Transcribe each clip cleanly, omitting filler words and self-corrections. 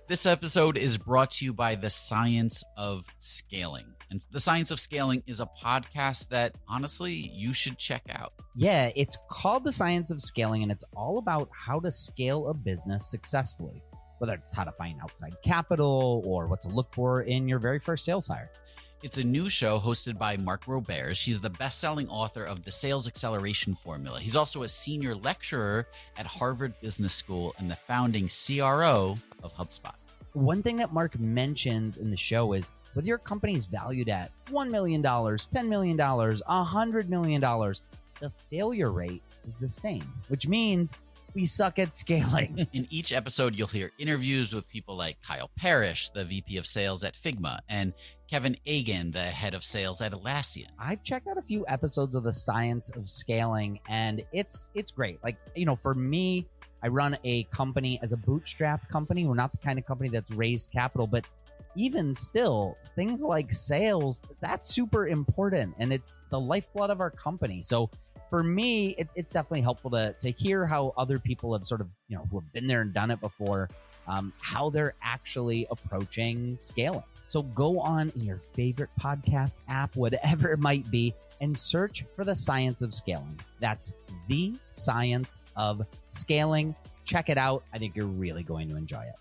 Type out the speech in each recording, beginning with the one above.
This episode is brought to you by The Science of Scaling. And The Science of Scaling is a podcast that, honestly, you should check out. Yeah, it's called The Science of Scaling, and it's all about how to scale a business successfully, whether it's how to find outside capital or what to look for in your very first sales hire. It's a new show hosted by Mark Roberge. She's the best-selling author of The Sales Acceleration Formula. He's also a senior lecturer at Harvard Business School and the founding CRO of HubSpot. One thing that Mark mentions in the show is whether your company is valued at $1 million, $10 million, $100 million, the failure rate is the same, which means we suck at scaling. In each episode, you'll hear interviews with people like Kyle Parrish, the VP of Sales at Figma, and Kevin Egan, the head of sales at Atlassian. I've checked out a few episodes of The Science of Scaling, and it's great. Like, for me, I run a company as a bootstrap company. We're not the kind of company that's raised capital, but even still, things like sales, that's super important, and it's the lifeblood of our company. So for me, it's definitely helpful to hear how other people have sort of, who have been there and done it before, how they're actually approaching scaling. So go on in your favorite podcast app, whatever it might be, and search for The Science of Scaling. That's The Science of Scaling. Check it out. I think you're really going to enjoy it.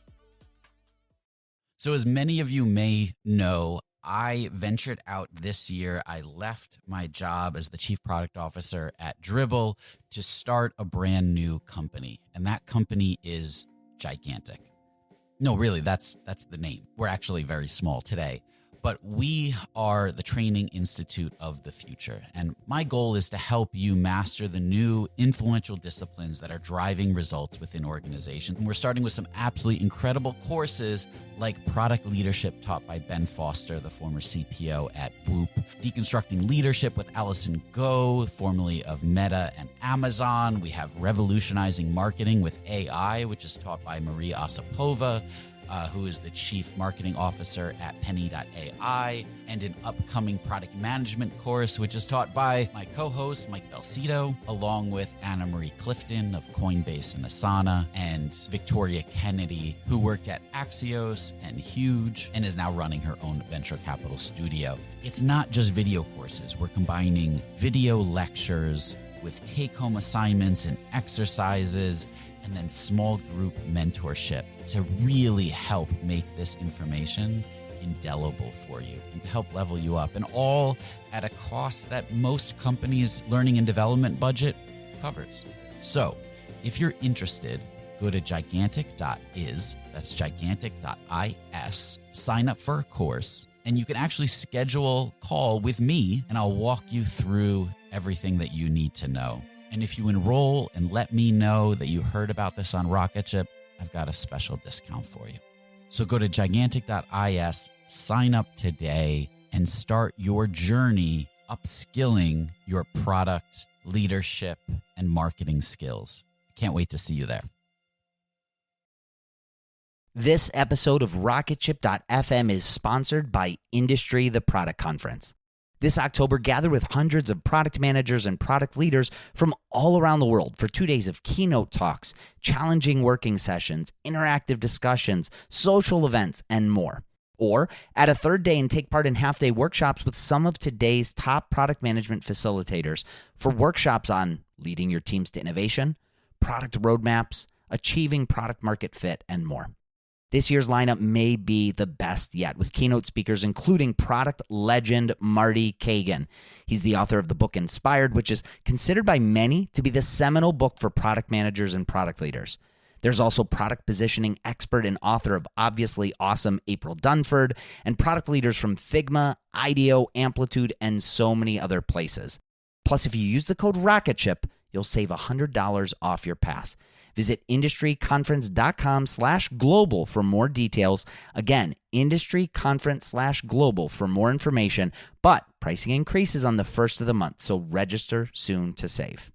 So as many of you may know, I ventured out this year. I left my job as the chief product officer at Dribbble to start a brand new company. And that company is gigantic. No, really, that's the name. We're actually very small today. But we are the training institute of the future. And my goal is to help you master the new influential disciplines that are driving results within organizations. And we're starting with some absolutely incredible courses like product leadership taught by Ben Foster, the former CPO at Whoop, deconstructing leadership with Allison Go, formerly of Meta and Amazon. We have revolutionizing marketing with AI, which is taught by Marie Osipova, who is the chief marketing officer at Penny.ai, and an upcoming product management course, which is taught by my co-host, Mike Belcito, along with Anna Marie Clifton of Coinbase and Asana, and Victoria Kennedy, who worked at Axios and Huge, and is now running her own venture capital studio. It's not just video courses. We're combining video lectures with take-home assignments and exercises, and then small group mentorship to really help make this information indelible for you and to help level you up, and all at a cost that most companies' learning and development budget covers. So if you're interested, go to gigantic.is, that's gigantic.is, sign up for a course, and you can actually schedule a call with me, and I'll walk you through everything that you need to know. And if you enroll and let me know that you heard about this on Rocketship, I've got a special discount for you. So go to gigantic.is, sign up today, and start your journey upskilling your product, leadership, and marketing skills. I can't wait to see you there. This episode of Rocketship.fm is sponsored by Industry, the Product Conference. This October, gather with hundreds of product managers and product leaders from all around the world for 2 days of keynote talks, challenging working sessions, interactive discussions, social events, and more. Or add a third day and take part in half-day workshops with some of today's top product management facilitators for workshops on leading your teams to innovation, product roadmaps, achieving product market fit, and more. This year's lineup may be the best yet, with keynote speakers including product legend Marty Kagan. He's the author of the book Inspired, which is considered by many to be the seminal book for product managers and product leaders. There's also product positioning expert and author of Obviously Awesome April Dunford, and product leaders from Figma, IDEO, Amplitude, and so many other places. Plus, if you use the code Rocketship, you'll save $100 off your pass. Visit industryconference.com/global for more details. Again, industryconference/global for more information, but pricing increases on the first of the month, so register soon to save.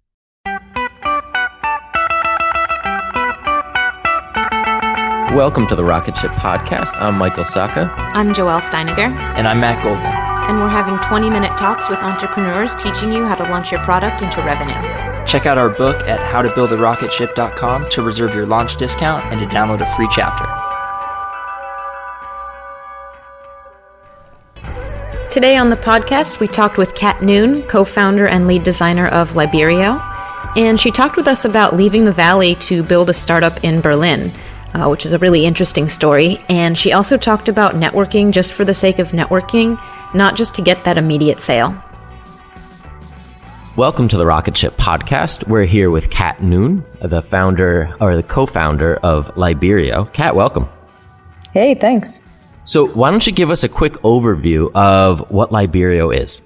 Welcome to the Rocketship podcast. I'm Michael Sacca. I'm Joelle Steiniger. And I'm Matt Goldman. And we're having 20-minute talks with entrepreneurs teaching you how to launch your product into revenue. Check out our book at howtobuildarocketship.com to reserve your launch discount and to download a free chapter. Today on the podcast, we talked with Kat Noone, co-founder and lead designer of Liberio, and she talked with us about leaving the Valley to build a startup in Berlin, which is a really interesting story. And she also talked about networking just for the sake of networking, not just to get that immediate sale. Welcome to the Rocketship podcast. We're here with Kat Noone, the founder or the co-founder of Liberio. Kat, welcome. Hey, thanks. So why don't you give us a quick overview of what Liberio is?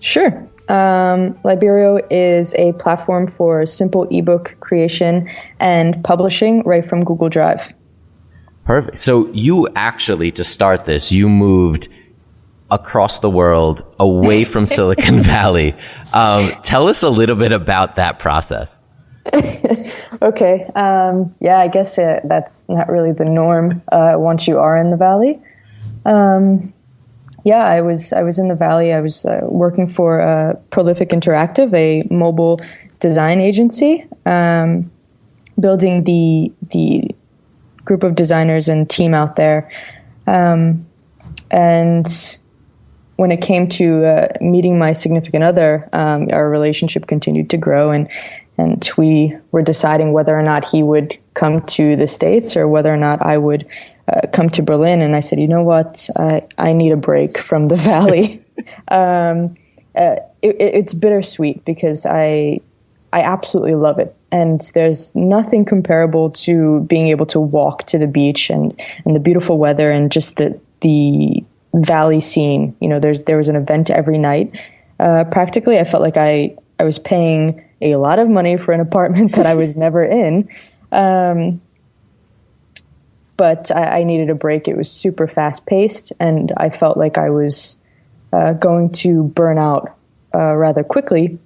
Sure. Liberio is a platform for simple ebook creation and publishing right from Google Drive. Perfect. So you actually, to start this, you moved across the world away from Silicon Valley. Tell us a little bit about that process. Okay. Yeah, I guess that's not really the norm once you are in the Valley. Yeah, I was in the Valley. I was working for Prolific Interactive, a mobile design agency, building the group of designers and team out there. And when it came to meeting my significant other, our relationship continued to grow, and we were deciding whether or not he would come to the States or whether or not I would come to Berlin. And I said, you know what, I need a break from the Valley. It's bittersweet because I absolutely love it. And there's nothing comparable to being able to walk to the beach and the beautiful weather and just the Valley scene. You know, there was an event every night. Practically, I felt like I was paying a lot of money for an apartment that I was never in. But I needed a break. It was super fast paced, and I felt like I was going to burn out rather quickly.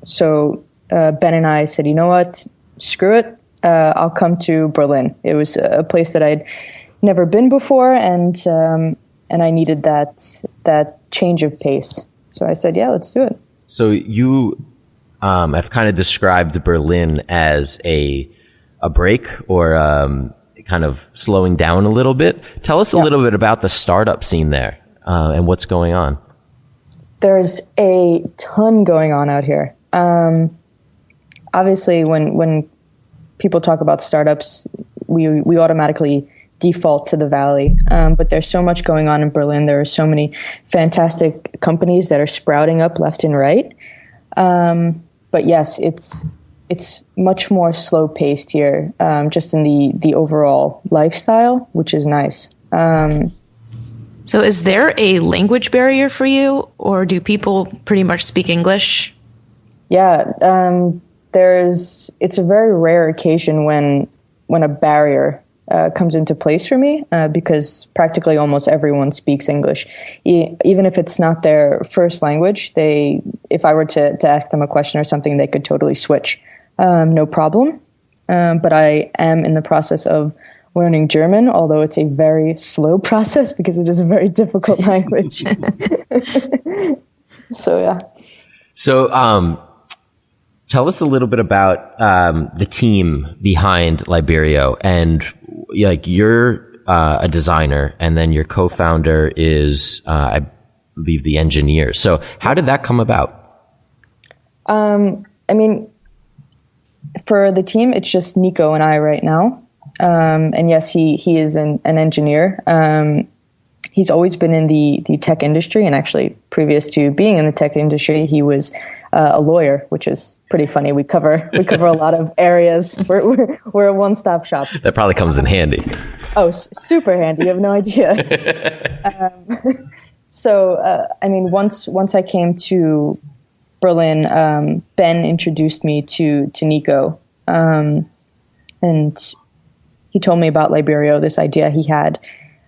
So Ben and I said, you know what, screw it. I'll come to Berlin. It was a place that I'd never been before, and I needed that change of pace. So I said, yeah, let's do it. So you have kind of described Berlin as a break or kind of slowing down a little bit. Tell us a little bit about the startup scene there and what's going on. There's a ton going on out here. Obviously, when people talk about startups, we automatically default to the Valley. But there's so much going on in Berlin. There are so many fantastic companies that are sprouting up left and right. But yes, it's much more slow paced here, just in the overall lifestyle, which is nice. So is there a language barrier for you, or do people pretty much speak English? Yeah, it's a very rare occasion when a barrier comes into place for me, because practically almost everyone speaks English. Even if it's not their first language, if I were to ask them a question or something, they could totally switch. No problem. But I am in the process of learning German, although it's a very slow process because it is a very difficult language. So, yeah. So, tell us a little bit about the team behind Liberio, and like you're a designer, and then your co-founder is, I believe, the engineer. So, how did that come about? I mean, for the team, it's just Nico and I right now. And yes, he is an engineer. He's always been in the tech industry, and actually previous to being in the tech industry, he was a lawyer, which is pretty funny. We cover a lot of areas. We're a one-stop shop. That probably comes in handy. Oh, super handy. You have no idea. So, I mean, once I came to Berlin, Ben introduced me to Nico, and he told me about Liberio, this idea he had.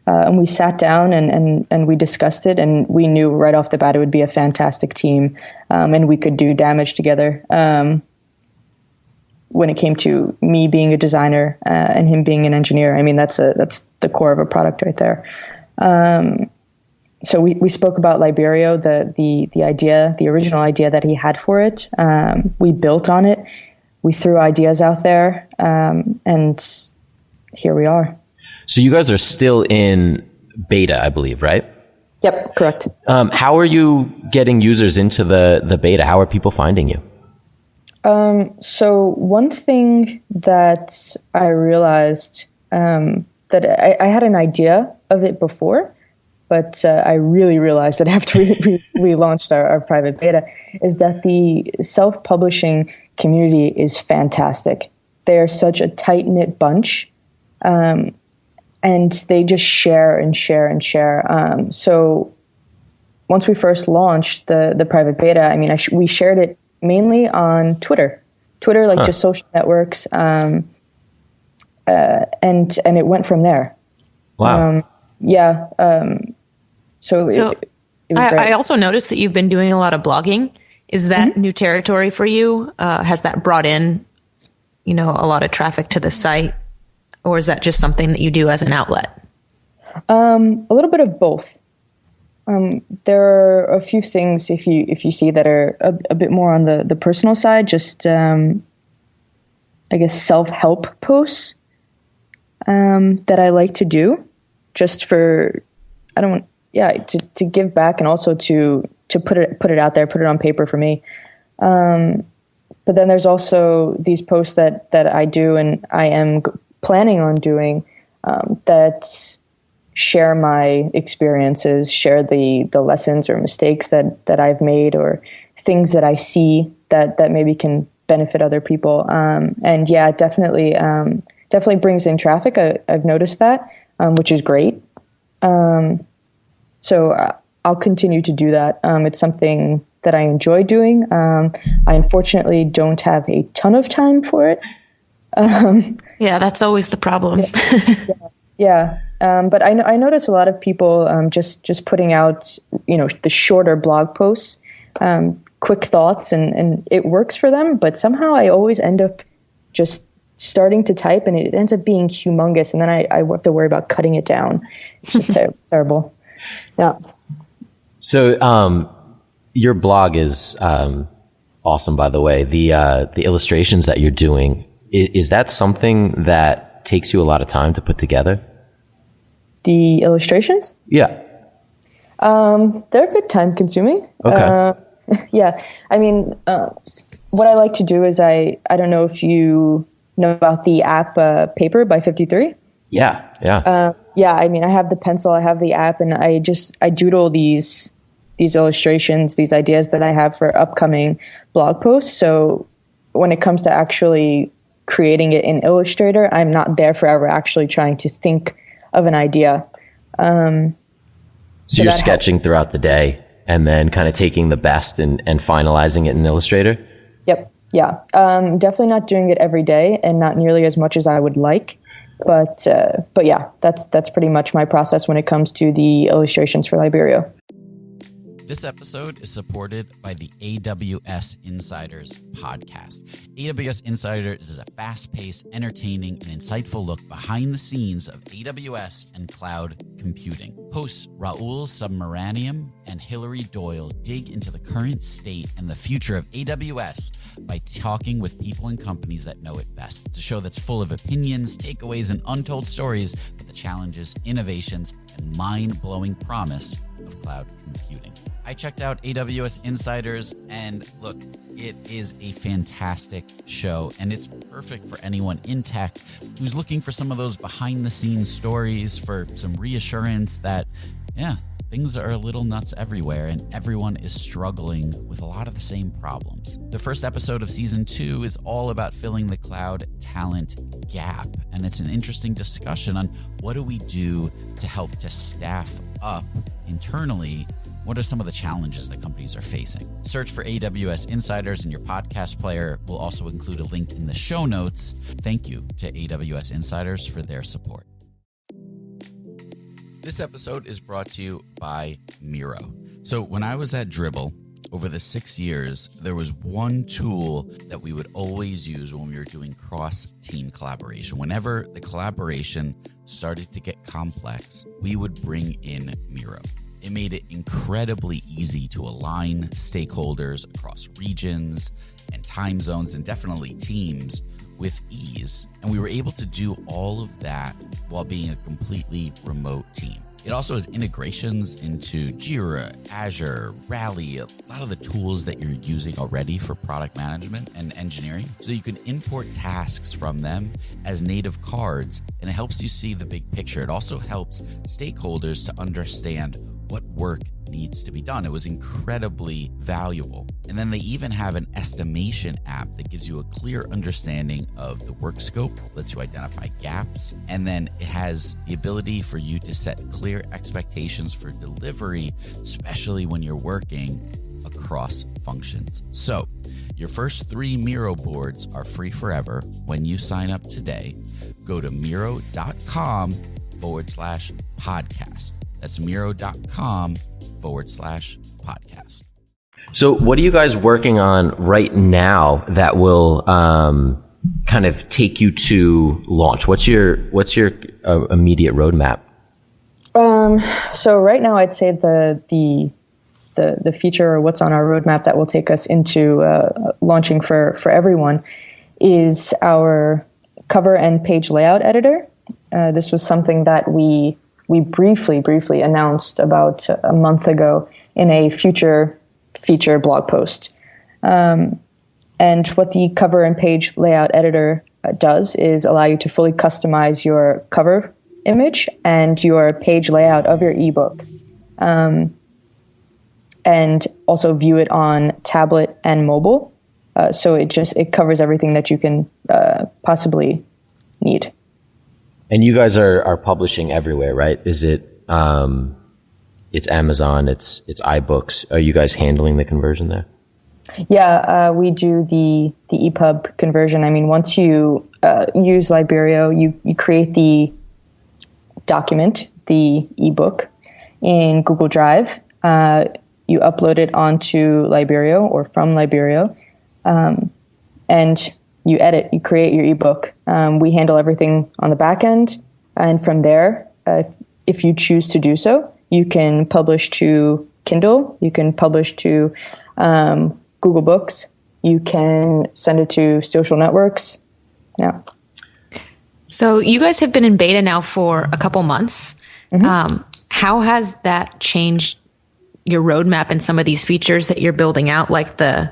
And we sat down and we discussed it, and we knew right off the bat it would be a fantastic team, and we could do damage together. When it came to me being a designer and him being an engineer, I mean, that's the core of a product right there. So we spoke about Liberio, the idea, the original idea that he had for it. We built on it. We threw ideas out there, and here we are. So you guys are still in beta, I believe, right? Yep, correct. How are you getting users into the beta? How are people finding you? So one thing that I realized that I had an idea of it before, but I really realized that after we launched our private beta, is that the self-publishing community is fantastic. They are such a tight-knit bunch, and they just share and share and share. So once we first launched the private beta, I mean, we shared it mainly on Twitter, like just social networks, and it went from there. Wow. So I also noticed that you've been doing a lot of blogging. Is that new territory for you? Has that brought in, a lot of traffic to the site, or is that just something that you do as an outlet? A little bit of both. There are a few things if you see that are a bit more on the personal side, just I guess self-help posts that I like to do, just for to give back, and also to put it out there, put it on paper for me. But then there's also these posts that I do, and I am planning on doing, that share my experiences, share the lessons or mistakes that I've made, or things that I see that maybe can benefit other people. And yeah, it definitely brings in traffic. I've noticed that, which is great. So I'll continue to do that. It's something that I enjoy doing. I unfortunately don't have a ton of time for it. Yeah, that's always the problem. Yeah. But I notice a lot of people just putting out, the shorter blog posts, quick thoughts, and it works for them. But somehow I always end up just starting to type, and it ends up being humongous, and then I have to worry about cutting it down. It's just terrible. Yeah. So your blog is awesome, by the way. The illustrations that you're doing, is that something that takes you a lot of time to put together? The illustrations? Yeah. They're a bit time consuming. Okay. Yeah. I mean, what I like to do is I don't know if you know about the app Paper by 53. Yeah. Yeah. I mean, I have the pencil, I have the app, and I doodle these illustrations, these ideas that I have for upcoming blog posts. So when it comes to actually creating it in Illustrator, I'm not there forever actually trying to think of an idea. So you're sketching throughout the day and then kind of taking the best and finalizing it in Illustrator? Yep. Yeah. Definitely not doing it every day, and not nearly as much as I would like. But yeah, that's pretty much my process when it comes to the illustrations for Liberio. This episode is supported by the AWS Insiders podcast. AWS Insiders is a fast-paced, entertaining, and insightful look behind the scenes of AWS and cloud computing. Hosts Raul Submaranian and Hilary Doyle dig into the current state and the future of AWS by talking with people and companies that know it best. It's a show that's full of opinions, takeaways, and untold stories about the challenges, innovations, and mind-blowing promise of cloud computing. I checked out AWS Insiders, and look, it is a fantastic show, and it's perfect for anyone in tech who's looking for some of those behind-the-scenes stories, for some reassurance that, things are a little nuts everywhere, and everyone is struggling with a lot of the same problems. The first episode of season 2 is all about filling the cloud talent gap, and it's an interesting discussion on what do we do to help to staff up internally. What are some of the challenges that companies are facing? Search for AWS Insiders in your podcast player. We'll also include a link in the show notes. Thank you to AWS Insiders for their support. This episode is brought to you by Miro. So when I was at Dribbble, over the 6 years, there was one tool that we would always use when we were doing cross-team collaboration. Whenever the collaboration started to get complex, we would bring in Miro. It made it incredibly easy to align stakeholders across regions and time zones, and definitely teams, with ease. And we were able to do all of that while being a completely remote team. It also has integrations into Jira, Azure, Rally, a lot of the tools that you're using already for product management and engineering. So you can import tasks from them as native cards, and it helps you see the big picture. It also helps stakeholders to understand what work needs to be done. It was incredibly valuable. And then they even have an estimation app that gives you a clear understanding of the work scope, lets you identify gaps, and then it has the ability for you to set clear expectations for delivery, especially when you're working across functions. So your first 3 Miro boards are free forever when you sign up today. Go to Miro.com/podcast. That's Miro.com/podcast. So what are you guys working on right now that will kind of take you to launch? What's your immediate roadmap? So right now I'd say the feature or what's on our roadmap that will take us into launching for everyone is our cover and page layout editor. This was something that we briefly announced about a month ago in a future feature blog post. And what the cover and page layout editor does is allow you to fully customize your cover image and your page layout of your ebook. And also view it on tablet and mobile. So it covers everything that you can possibly need. And you guys are publishing everywhere, right? Is it, it's Amazon, it's iBooks. Are you guys handling the conversion there? Yeah, we do the EPUB conversion. I mean, once you use Liberio, you create the document, the ebook in Google Drive. You upload it onto Liberio or from Liberio, and you edit, you create your ebook. We handle everything on the back end. And from there, if you choose to do so, you can publish to Kindle, you can publish to Google Books, you can send it to social networks. Yeah. So you guys have been in beta now for a couple months. Mm-hmm. How has that changed your roadmap and some of these features that you're building out, like the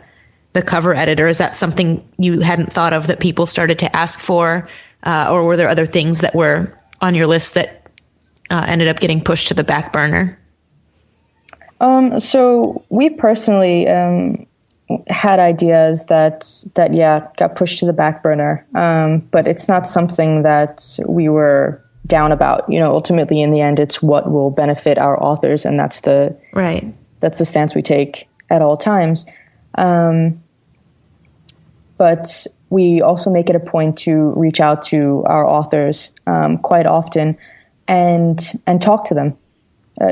cover editor? Is that something you hadn't thought of that people started to ask for? Or were there other things that were on your list that ended up getting pushed to the back burner? So we personally had ideas that got pushed to the back burner. But it's not something that we were down about. Ultimately in the end, it's what will benefit our authors. And that's the stance we take at all times. But we also make it a point to reach out to our authors quite often and talk to them,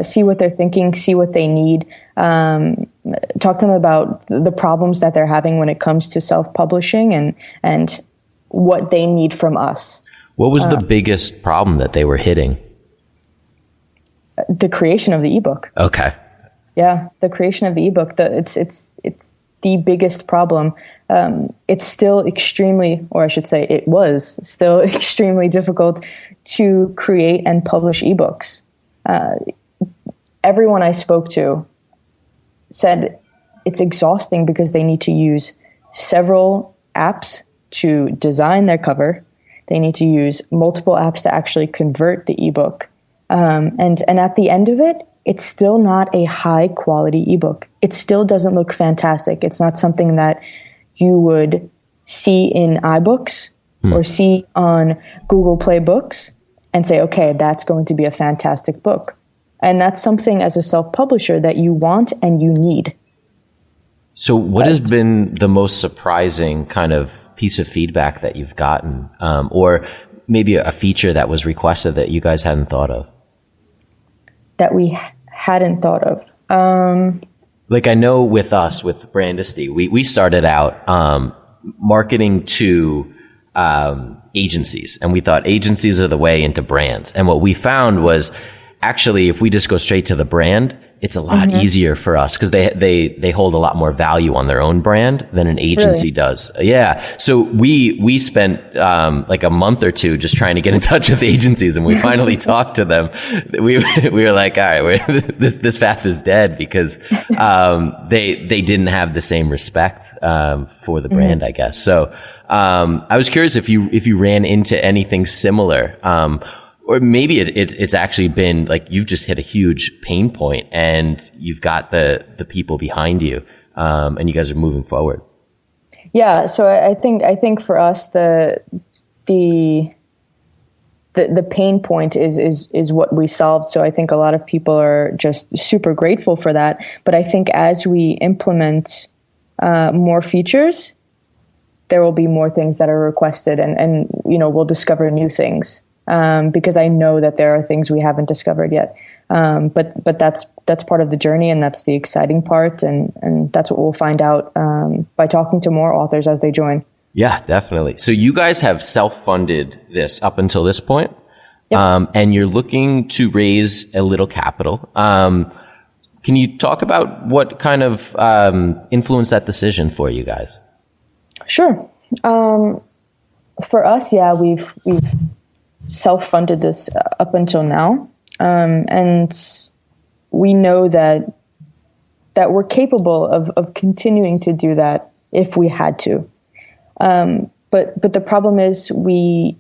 see what they're thinking, see what they need, talk to them about the problems that they're having when it comes to self-publishing and what they need from us. What was the biggest problem that they were hitting? The creation of the ebook. Okay. Yeah, the creation of the ebook. It's the biggest problem. It's still extremely, or I should say it was still extremely difficult to create and publish ebooks. Everyone I spoke to said it's exhausting because they need to use several apps to design their cover. They need to use multiple apps to actually convert the ebook. And at the end of it, it's still not a high quality ebook. It still doesn't look fantastic. It's not something that you would see in iBooks or see on Google Play Books and say, okay, that's going to be a fantastic book. And that's something as a self-publisher that you want and you need. So what has been the most surprising kind of piece of feedback that you've gotten, or maybe a feature that was requested that you guys hadn't thought of? That we hadn't thought of. Like I know with us, with Brandisty, we started out marketing to agencies, and we thought agencies are the way into brands. And what we found was actually if we just go straight to the brand, it's a lot easier for us because they hold a lot more value on their own brand than an agency does. Yeah. So we spent like a month or two just trying to get in touch with agencies, and we finally talked to them. We were like, all right, this path is dead because they didn't have the same respect for the brand, I guess. So I was curious if you ran into anything similar. Or maybe it's actually been like you've just hit a huge pain point and you've got the people behind you, and you guys are moving forward. Yeah. So I think for us, the pain point is what we solved. So I think a lot of people are just super grateful for that. But I think as we implement more features, there will be more things that are requested, and we'll discover new things. Because I know that there are things we haven't discovered yet. But that's part of the journey, and that's the exciting part, and that's what we'll find out by talking to more authors as they join. Yeah, definitely. So you guys have self-funded this up until this point, and you're looking to raise a little capital. Can you talk about what kind of influenced that decision for you guys? Sure. For us, we've self-funded this up until now, and we know that we're capable of continuing to do that if we had to. But the problem is we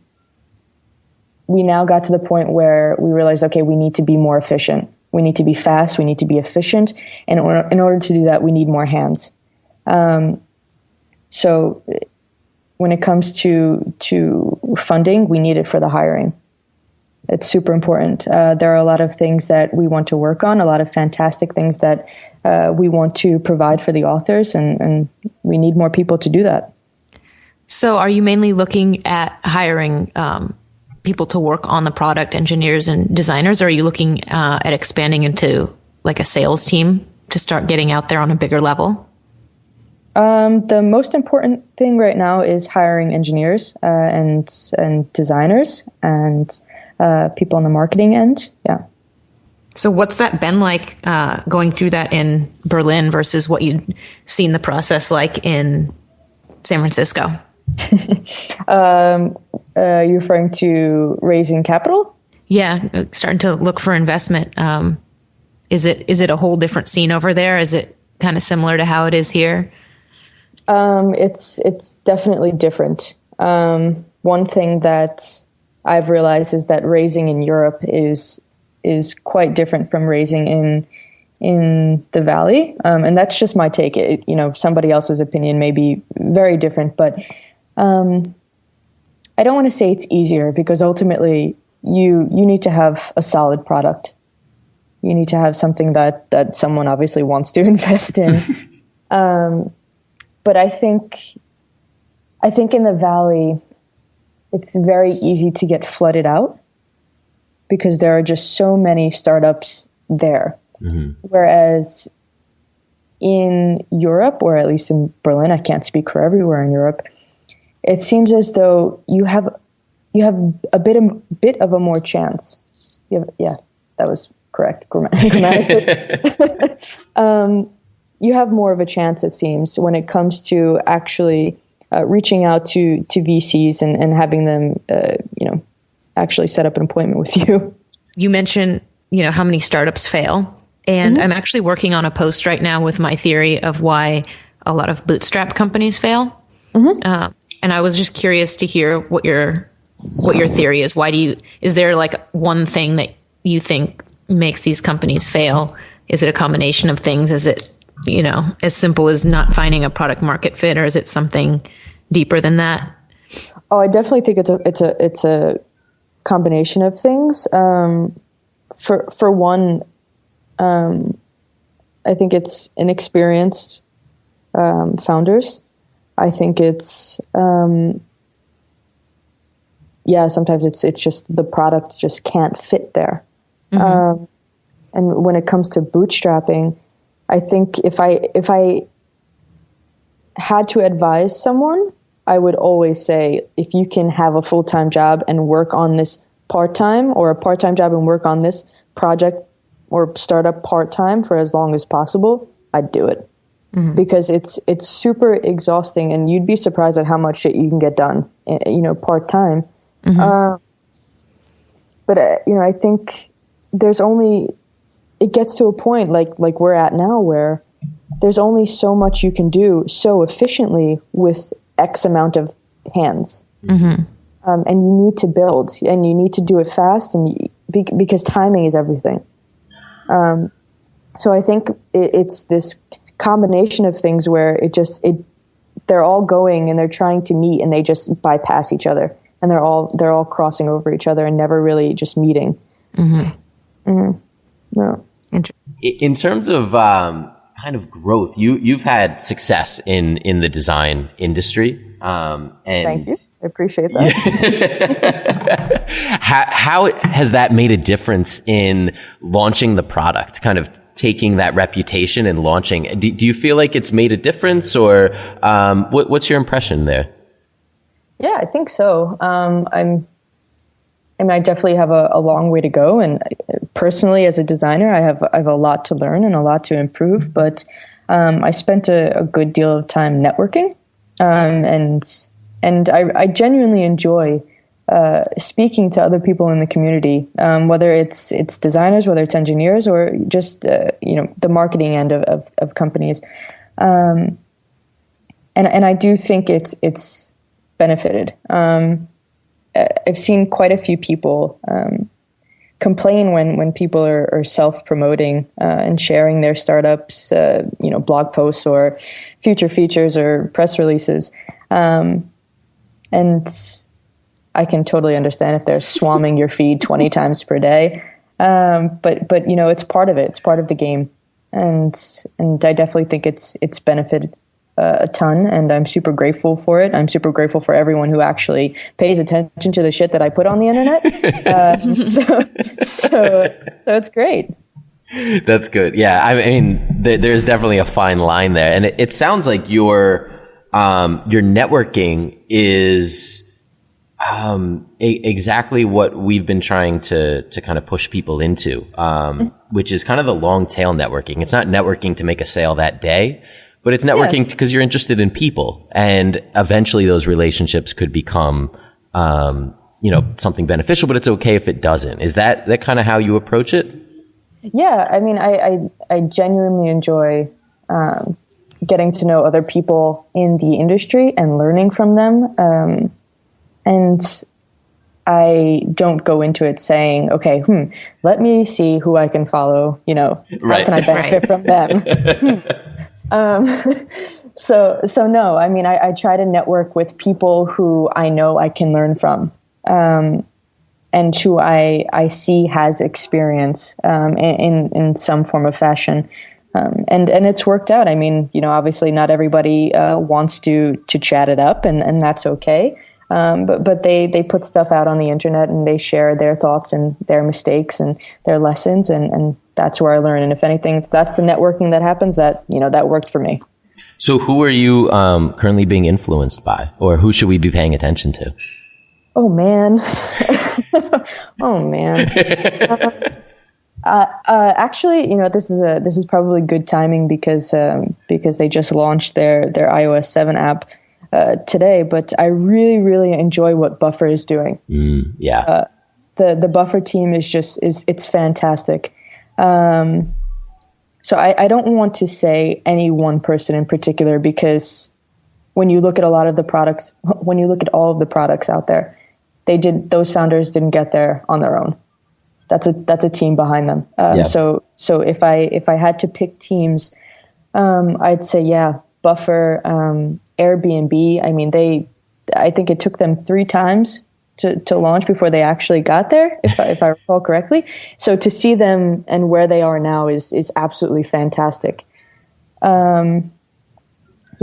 now got to the point where we realized, okay, we need to be more efficient. We need to be fast. We need to be efficient, and in order to do that, we need more hands. So when it comes to funding, we need it for the hiring. It's super important. There are a lot of things that we want to work on, a lot of fantastic things that we want to provide for the authors, and we need more people to do that. So are you mainly looking at hiring people to work on the product, engineers and designers, or are you looking at expanding into like a sales team to start getting out there on a bigger level? The most important thing right now is hiring engineers and designers and people on the marketing end. Yeah. So what's that been like going through that in Berlin versus what you'd seen the process like in San Francisco? You're referring to raising capital? Yeah, starting to look for investment. Is it a whole different scene over there? Is it kind of similar to how it is here? It's definitely different. One thing that I've realized is that raising in Europe is quite different from raising in the Valley. And that's just my take. Somebody else's opinion may be very different, but I don't want to say it's easier, because ultimately you need to have a solid product. You need to have something that someone obviously wants to invest in. But I think in the Valley, it's very easy to get flooded out because there are just so many startups there. Mm-hmm. Whereas in Europe, or at least in Berlin, I can't speak for everywhere in Europe, it seems as though you have a bit of a more chance. Yeah, that was correct grammatically. You have more of a chance, it seems, when it comes to actually reaching out to VCs and having them, actually set up an appointment with you. You mentioned, how many startups fail. And I'm actually working on a post right now with my theory of why a lot of bootstrap companies fail. Mm-hmm. And I was just curious to hear what your theory is. Is there like one thing that you think makes these companies fail? Is it a combination of things? Is it, as simple as not finding a product market fit, or is it something deeper than that? Oh, I definitely think it's a combination of things. For one, I think it's inexperienced founders. I think it's sometimes it's just the product just can't fit there. Mm-hmm. And when it comes to bootstrapping, I think if I had to advise someone, I would always say, if you can have a full-time job and work on this part-time, or a part-time job and work on this project or startup part-time for as long as possible, I'd do it. Because it's super exhausting, and you'd be surprised at how much shit you can get done, part-time. But I think it gets to a point like we're at now where there's only so much you can do so efficiently with X amount of hands. And you need to build, and you need to do it fast, and because timing is everything. So I think it's this combination of things where they're all going and they're trying to meet, and they just bypass each other, and they're all crossing over each other and never really just meeting. No. In terms of kind of growth, you've had success in the design industry. And thank you. I appreciate that. How has that made a difference in launching the product, kind of taking that reputation and launching? Do you feel like it's made a difference, or what's your impression there? Yeah, I think so. I definitely have a long way to go, and personally, as a designer, I have a lot to learn and a lot to improve. But I spent a good deal of time networking, and I genuinely enjoy speaking to other people in the community, whether it's designers, whether it's engineers, or just the marketing end of companies. And I do think it's benefited. I've seen quite a few people complain when people are self-promoting and sharing their startups, blog posts or future features or press releases. And I can totally understand if they're swarming your feed 20 times per day. But it's part of it. It's part of the game. And I definitely think it's benefited a ton, and I'm super grateful for it. I'm super grateful for everyone who actually pays attention to the shit that I put on the internet. So it's great. That's good. Yeah. I mean, there's definitely a fine line there. And it sounds like your networking is exactly what we've been trying to kind of push people into, which is kind of the long tail networking. It's not networking to make a sale that day, but it's networking because you're interested in people, and eventually those relationships could become, something beneficial, but it's okay if it doesn't. Is that kind of how you approach it? Yeah. I mean, I genuinely enjoy, getting to know other people in the industry and learning from them. And I don't go into it saying, okay, let me see who I can follow, how can I benefit from them? So no, I mean, I try to network with people who I know I can learn from, and who I see has experience, in some form of fashion. And it's worked out. I mean, obviously not everybody, wants to chat it up, and that's okay. But they put stuff out on the internet, and they share their thoughts and their mistakes and their lessons. And that's where I learn. And if anything, if that's the networking that happens, that worked for me. So who are you currently being influenced by, or who should we be paying attention to? Oh man. Oh man. Actually, this is probably good timing because they just launched their iOS 7 app today. But I really, really enjoy what Buffer is doing. Yeah. The Buffer team is it's fantastic. So I don't want to say any one person in particular, because when you look at all of the products out there, those founders didn't get there on their own. That's a team behind them. So if I had to pick teams, I'd say, Buffer, Airbnb. I mean, I think it took them 3 times to launch before they actually got there, if I recall correctly. So to see them and where they are now is absolutely fantastic.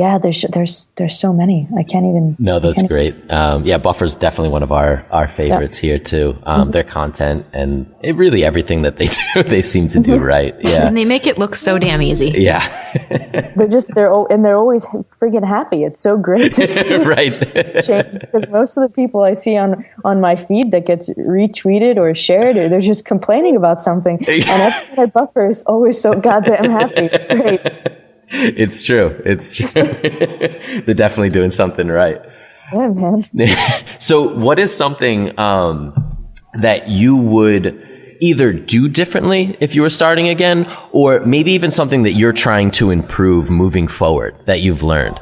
yeah, there's so many. I can't even. No, that's great. Yeah, Buffer's definitely one of our favorites here too. Their content and really everything that they do, they seem to do right. Yeah, and they make it look so damn easy. Yeah, they're always freaking happy. It's so great to see right. change, because most of the people I see on my feed that gets retweeted or shared, or they're just complaining about something, and everyone at Buffer is always so goddamn happy. It's great. It's true. They're definitely doing something right. Yeah, man. So what is something that you would either do differently if you were starting again, or maybe even something that you're trying to improve moving forward that you've learned?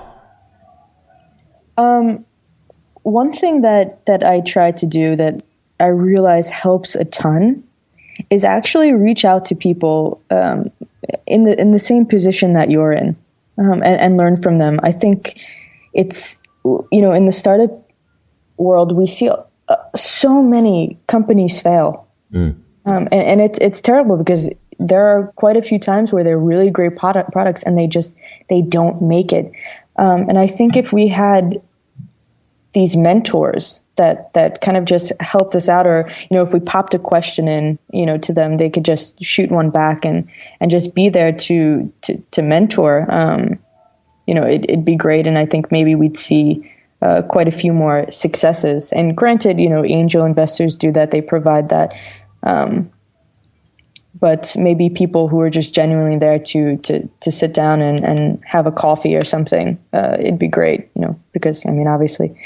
One thing that I try to do that I realize helps a ton is actually reach out to people in the same position that you're in, and learn from them. I think it's, in the startup world, we see so many companies fail. And it's terrible, because there are quite a few times where they're really great products and they don't make it. And I think if we had these mentors that kind of just helped us out, or, if we popped a question in, to them, they could just shoot one back and just be there to mentor, it'd be great. And I think maybe we'd see quite a few more successes. And granted, angel investors do that, they provide that. But maybe people who are just genuinely there to sit down and have a coffee or something, it'd be great, because, obviously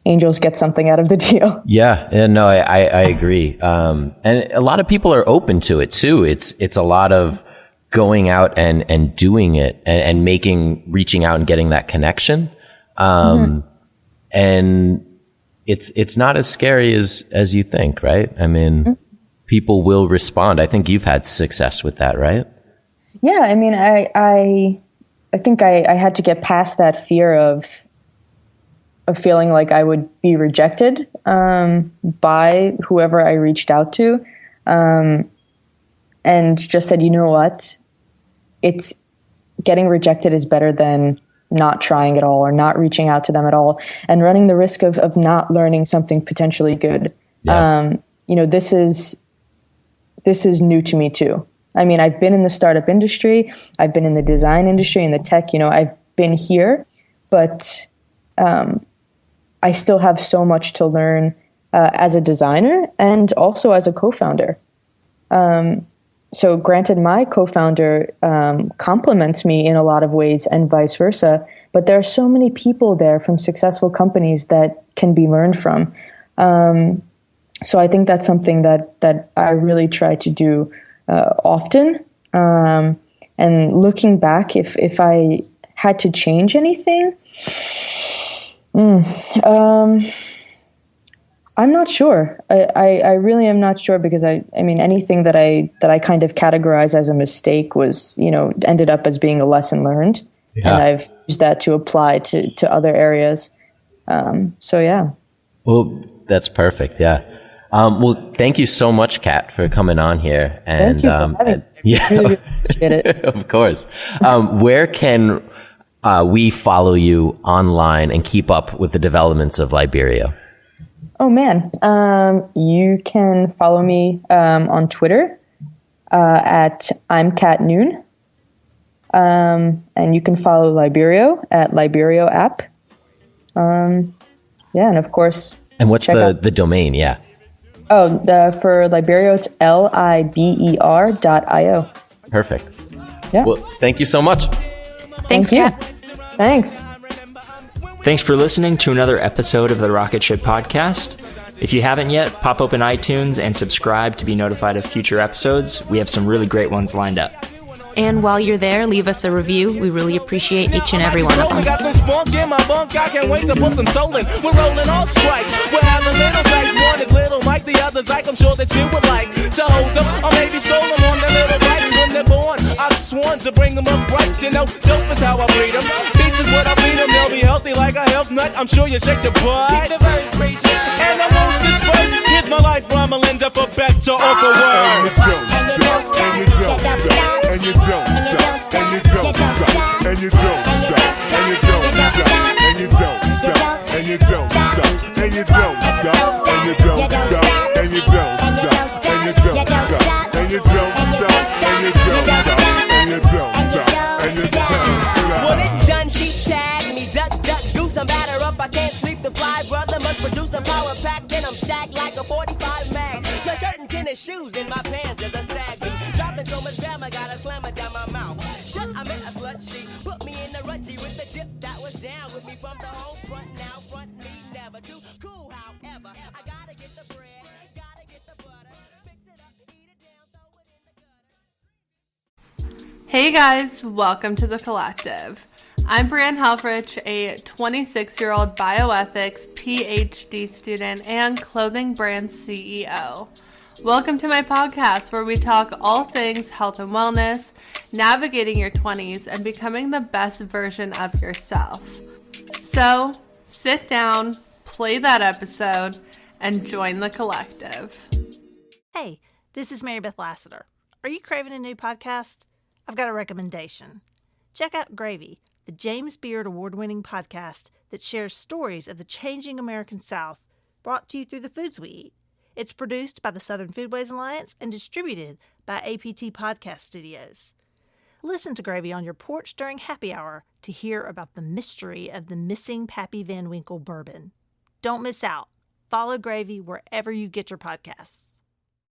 angels get something out of the deal. Yeah, no, I agree. And a lot of people are open to it too. It's a lot of going out and doing it and reaching out and getting that connection. And it's not as scary as you think, right? People will respond. I think you've had success with that, right? Yeah, I think I had to get past that fear of feeling like I would be rejected by whoever I reached out to, and just said, you know what, it's getting rejected is better than not trying at all, or not reaching out to them at all, and running the risk of not learning something potentially good. Yeah. This is new to me too. I've been in the startup industry, I've been in the design industry, in the tech, I've been here, but I still have so much to learn as a designer and also as a co-founder. So granted, my co-founder compliments me in a lot of ways and vice versa, but there are so many people there from successful companies that can be learned from. So I think that's something that I really try to do often. And looking back, if I had to change anything, I'm not sure. I really am not sure, because anything that I kind of categorize as a mistake was, ended up as being a lesson learned. Yeah. And I've used that to apply to other areas. So yeah. Well, that's perfect. Yeah. Well, thank you so much, Kat, for coming on here. And, thank you for having me. Yeah, really appreciate it. Of course. Where can we follow you online and keep up with the developments of Liberio? Oh man, you can follow me on Twitter at I'm Kat Noone, and you can follow Liberio at Liberio app. And of course. And what's the domain? Yeah. Oh, for Liberio, it's liber.io. Perfect. Yeah. Well, thank you so much. Thanks, Kat. Thanks. Thanks for listening to another episode of the Rocketship podcast. If you haven't yet, pop open iTunes and subscribe to be notified of future episodes. We have some really great ones lined up. And while you're there, leave us a review. We really appreciate each and every one of them. Got some spunk in my bunk, I can't wait to put some soul in. We're rolling all strikes, we're having little dice. One is little Mike, the other's Ike. I'm sure that you would like to hold them, or maybe stroll them on their little bikes when they're born. I've sworn to bring them up right, dope is how I breed them. Beats is what I feed them, they'll be healthy like a health nut. I'm sure you shake your butt. Keep the verse preaching. And I won't disperse, here's my life, rhyme Melinda, for better or for worse. And you don't stop, and you don't stop, and you don't stop, and you don't stop, and you don't stop, and you don't stop. and you don't stop, and you don't stop, and you don't stop, and you don't stop. When it's done, she tagged me, duck, duck, goose, I'm batter up, I can't sleep, the fly brother must produce a power pack, then I'm stacked like a 45 mag. Sweatshirt and tennis shoes in my pants, there's a sag me, dropping so much grab, I gotta slam it down my mouth. Shut, I met a slut, she put me in the rutchy with the dip that was down with me from the home front, now front me never too cool, however, I gotta get the bread, gotta get the butter, fix it up, eat it down, throw it in the gutter. Hey guys, welcome to The Collective. I'm Brianne Helfrich, a 26-year-old bioethics PhD student and clothing brand CEO. Welcome to my podcast where we talk all things health and wellness, navigating your 20s, and becoming the best version of yourself. So, sit down, play that episode, and join the collective. Hey, this is Mary Beth Lassiter. Are you craving a new podcast? I've got a recommendation. Check out Gravy, the James Beard Award-winning podcast that shares stories of the changing American South, brought to you through the foods we eat. It's produced by the Southern Foodways Alliance and distributed by APT Podcast Studios. Listen to Gravy on your porch during happy hour to hear about the mystery of the missing Pappy Van Winkle bourbon. Don't miss out. Follow Gravy wherever you get your podcasts.